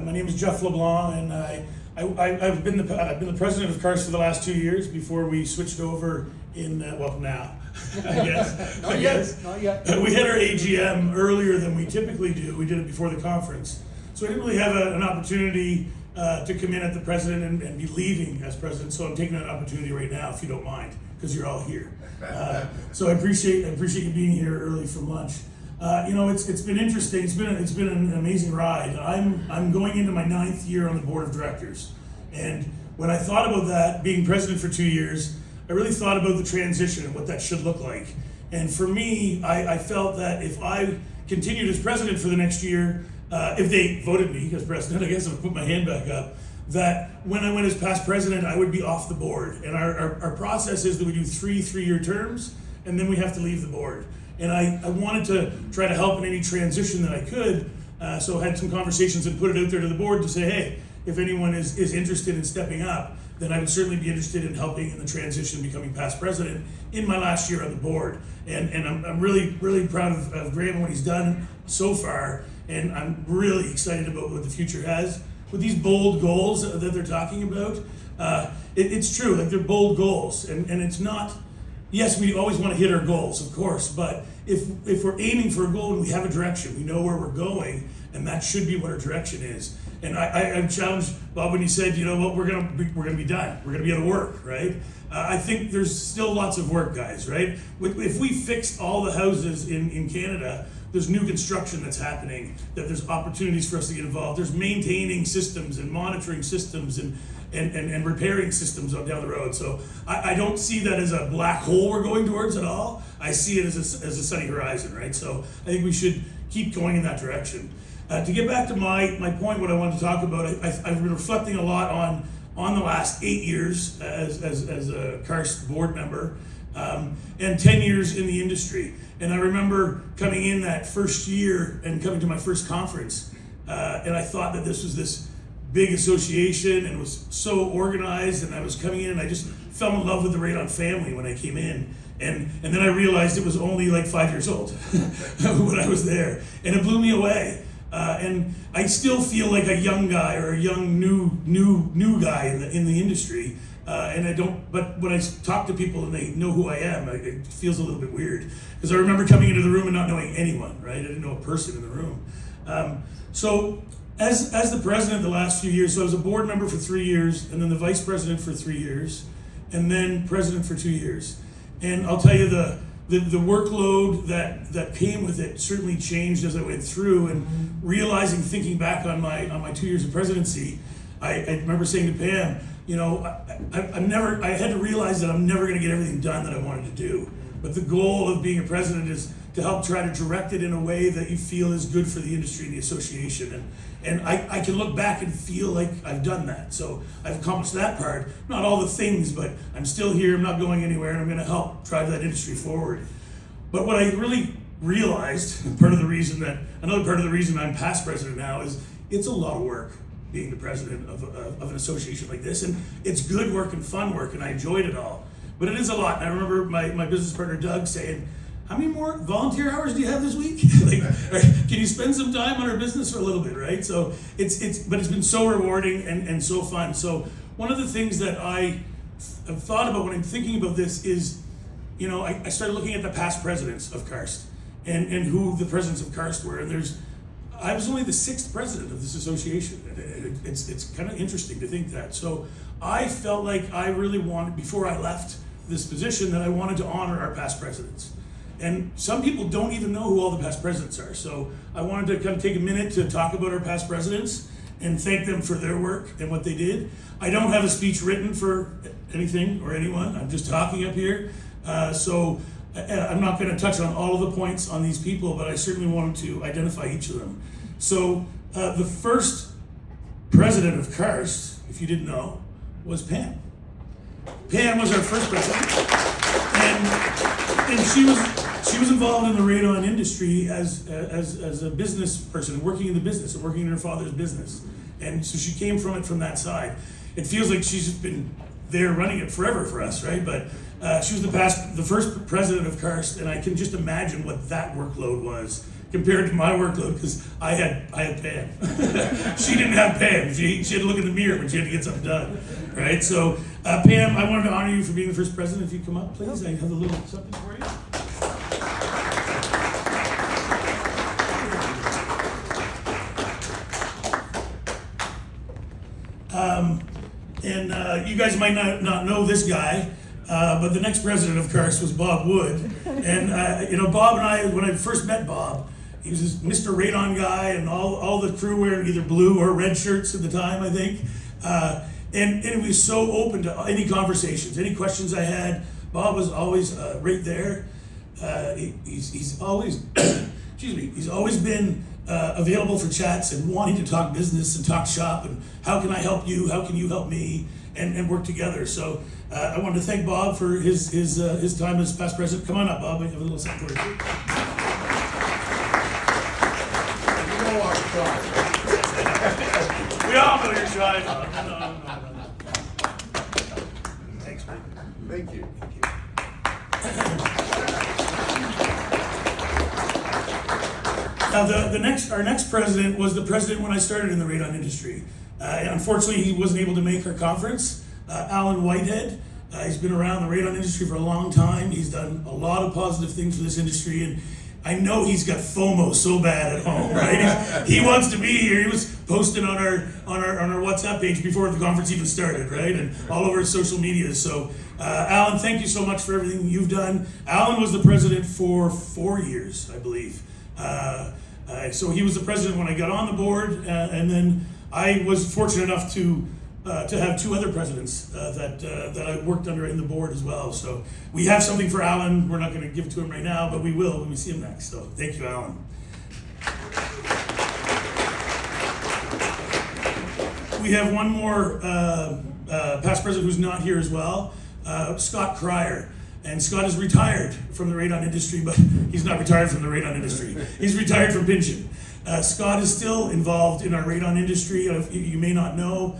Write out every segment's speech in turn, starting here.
My name is Jeff LeBlanc, and I've been the president of CARST for the last 2 years before we switched over in now. I guess. Not yet. We had our AGM earlier than we typically do. We did it before the conference, so I didn't really have an opportunity to come in at the president and be leaving as president. So I'm taking that opportunity right now, if you don't mind, because you're all here. So I appreciate you being here early from lunch. It's been interesting. It's been an amazing ride. I'm going into my 9th year on the board of directors, and when I thought about that, being president for 2 years, I really thought about the transition and what that should look like. And for me, I felt that if I continued as president for the next year, if they voted me as president, I guess I'll put my hand back up, that when I went as past president, I would be off the board. And our process is that we do three-year terms, and then we have to leave the board. And I wanted to try to help in any transition that I could, so I had some conversations and put it out there to the board to say, hey, if anyone is interested in stepping up, then I would certainly be interested in helping in the transition, becoming past president in my last year on the board. And I'm really, really proud of Graham and what he's done so far, and I'm really excited about what the future has. With these bold goals that they're talking about, it's true, like they're bold goals, and it's not, yes, we always want to hit our goals, of course, but if we're aiming for a goal and we have a direction, we know where we're going, and that should be what our direction is. And I challenged Bob when he said, you know what, we're gonna be done. We're gonna be able to work, right? I think there's still lots of work, guys, right? If we fixed all the houses in Canada, there's new construction that's happening, that there's opportunities for us to get involved. There's maintaining systems and monitoring systems and repairing systems down the road. So I don't see that as a black hole we're going towards at all. I see it as a sunny horizon, right? So I think we should keep going in that direction. To get back to my point, what I wanted to talk about, I've been reflecting a lot on the last 8 years as a CARST board member, and 10 years in the industry. And I remember coming in that first year and coming to my first conference, and I thought that this was this big association and was so organized, and I was coming in and I just fell in love with the Radon family when I came in. And then I realized it was only like 5 years old when I was there, and it blew me away. And I still feel like a young guy or a young new guy in the industry. And I don't, but when I talk to people and they know who I am, it feels a little bit weird, because I remember coming into the room and not knowing anyone, right? I didn't know a person in the room. So as the president the last few years, so I was a board member for 3 years, and then the vice president for 3 years, and then president for 2 years. And I'll tell you, the workload that came with it certainly changed as I went through, and realizing, thinking back on my 2 years of presidency, I remember saying to Pam, you know, I had to realize that I'm never going to get everything done that I wanted to do. But the goal of being a president is to help try to direct it in a way that you feel is good for the industry and the association. And I can look back and feel like I've done that. So I've accomplished that part. Not all the things, but I'm still here, I'm not going anywhere, and I'm going to help drive that industry forward. But what I really realized, another part of the reason I'm past president now, is it's a lot of work being the president of an association like this. And it's good work and fun work, and I enjoyed it all. But it is a lot. And I remember my business partner, Doug, saying, how many more volunteer hours do you have this week? Can you spend some time on our business for a little bit, right? So it's been so rewarding and so fun. So one of the things that I have thought about when I'm thinking about this is, you know, I started looking at the past presidents of CARST and who the presidents of CARST were. And I was only the 6th president of this association. It's kind of interesting to think that. So I felt like I really wanted, before I left this position, that I wanted to honor our past presidents. And some people don't even know who all the past presidents are. So I wanted to kind of take a minute to talk about our past presidents and thank them for their work and what they did. I don't have a speech written for anything or anyone. I'm just talking up here. So I'm not going to touch on all of the points on these people, but I certainly wanted to identify each of them. So the first president of CARST, if you didn't know, was Pam. Pam was our first president, and she was involved in the radon industry as a business person, working in the business and working in her father's business, and so she came from it from that side. It feels like she's been there running it forever for us, right? But she was the first president of CARST, and I can just imagine what that workload was, compared to my workload because I had Pam. She didn't have Pam. She had to look in the mirror when she had to get something done, right? So Pam, I wanted to honor you for being the first president. If you come up, please, I have a little something for you. And you guys might not know this guy, but the next president of CARST was Bob Wood. And Bob and I, when I first met Bob, he was this Mr. Radon guy, and all the crew wearing either blue or red shirts at the time, I think. And he was so open to any conversations, any questions I had. Bob was always right there. He's always, excuse me, he's always been available for chats and wanting to talk business and talk shop and how can I help you, how can you help me, and work together. So I wanted to thank Bob for his time as past president. Come on up, Bob. I have a little something for you. You know I'm shy. We all know you're shy, Bob. No. Thanks, man. Thank you. Now, our next president was the president when I started in the radon industry. Unfortunately, he wasn't able to make our conference. Alan Whitehead, he's been around the radon industry for a long time. He's done a lot of positive things for this industry, and I know he's got FOMO so bad at home, right? He wants to be here. He was posting on our WhatsApp page before the conference even started, right? And all over his social media. So, Alan, thank you so much for everything you've done. Alan was the president for 4 years, I believe. So he was the president when I got on the board, and then I was fortunate enough to have two other presidents that I worked under in the board as well. So we have something for Alan. We're not going to give it to him right now, but we will when we see him next. So thank you, Alan. We have one more past president who's not here as well, Scott Cryer. And Scott is retired from the radon industry, but he's not retired from the radon industry. He's retired from pension. Scott is still involved in our radon industry. You may not know,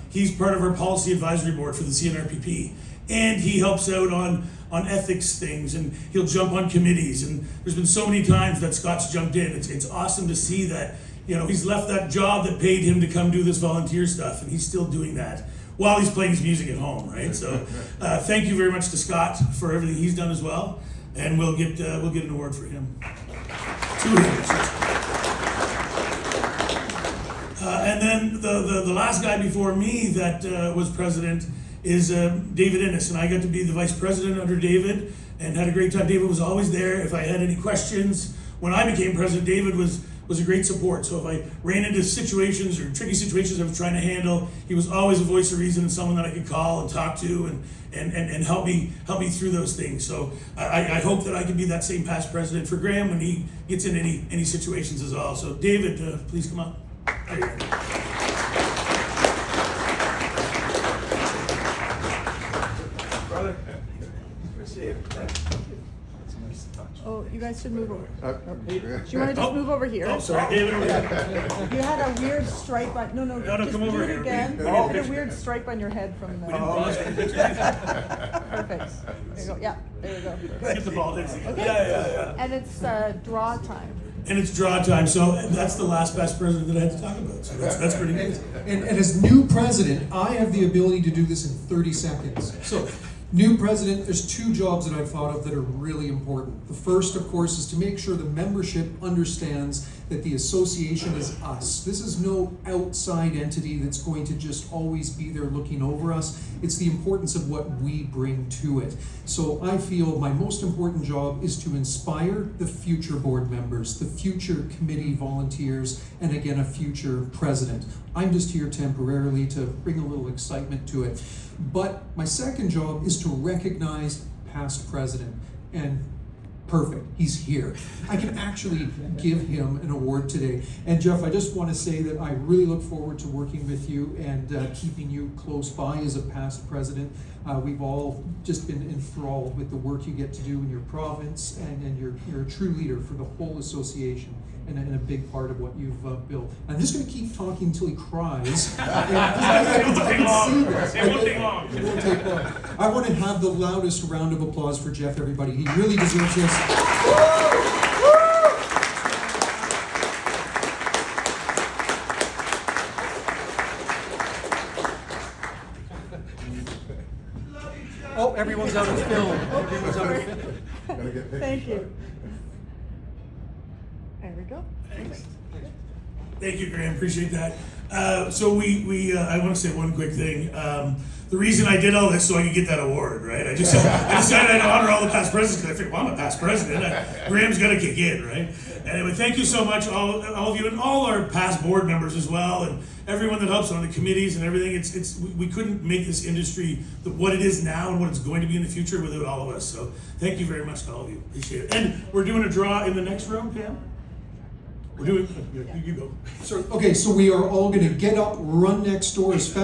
he's part of our policy advisory board for the CNRPP. And he helps out on ethics things, and he'll jump on committees. And there's been so many times that Scott's jumped in. It's awesome to see that, he's left that job that paid him to come do this volunteer stuff, and he's still doing that while he's playing his music at home, right? So thank you very much to Scott for everything he's done as well, and we'll get an award for him. And then the last guy before me that was president is David Innes, and I got to be the vice president under David and had a great time. David was always there if I had any questions. When I became president, David was a great support. So if I ran into situations or tricky situations I was trying to handle, he was always a voice of reason and someone that I could call and talk to and help me through those things. So I hope that I can be that same past president for Graham when he gets in any situations as well. So David, please come up. There you go. Brother, appreciate it. Oh, you guys should move over. Do you want to just Oh. move over here? Oh, sorry, David. You had a weird stripe on. No, just come do over it here. again. You Oh. had a weird stripe on your head from the. Perfect. There you go. Yeah, there you go. Get the ball. Okay. Okay. And it's draw time. And it's draw time, so that's the last past president that I had to talk about. So that's pretty good. And as new president, I have the ability to do this in 30 seconds. So, new president, there's two jobs that I've thought of that are really important. The first, of course, is to make sure the membership understands that the association is us. This is no outside entity that's going to just always be there looking over us. It's the importance of what we bring to it. So I feel my most important job is to inspire the future board members, the future committee volunteers, and again, a future president. I'm just here temporarily to bring a little excitement to it. But my second job is to recognize past president, and perfect, he's here. I can actually give him an award today. And Jeff, I just want to say that I really look forward to working with you and keeping you close by as a past president. We've all just been enthralled with the work you get to do in your province, and you're a true leader for the whole association. And a big part of what you've built. I'm just going to keep talking until he cries. It won't take long. It won't take long. I want to have the loudest round of applause for Jeff, everybody. He really deserves this. Oh, everyone's out of film. Everyone's out of film. Gotta get pictures. Thank you. There we go. Thanks. Thank you, Graham. Appreciate that. So I want to say one quick thing. The reason I did all this so I could get that award, right? I decided I'd honor all the past presidents because I figured, well, I'm a past president. Graham's got to kick in, right? Anyway, thank you so much, all of you, and all our past board members as well, and everyone that helps on the committees and everything. We couldn't make this industry what it is now and what it's going to be in the future without all of us. So thank you very much to all of you. Appreciate it. And we're doing a draw in the next room, Pam. We're doing. You go. So, okay, so we are all gonna get up, run next door as fast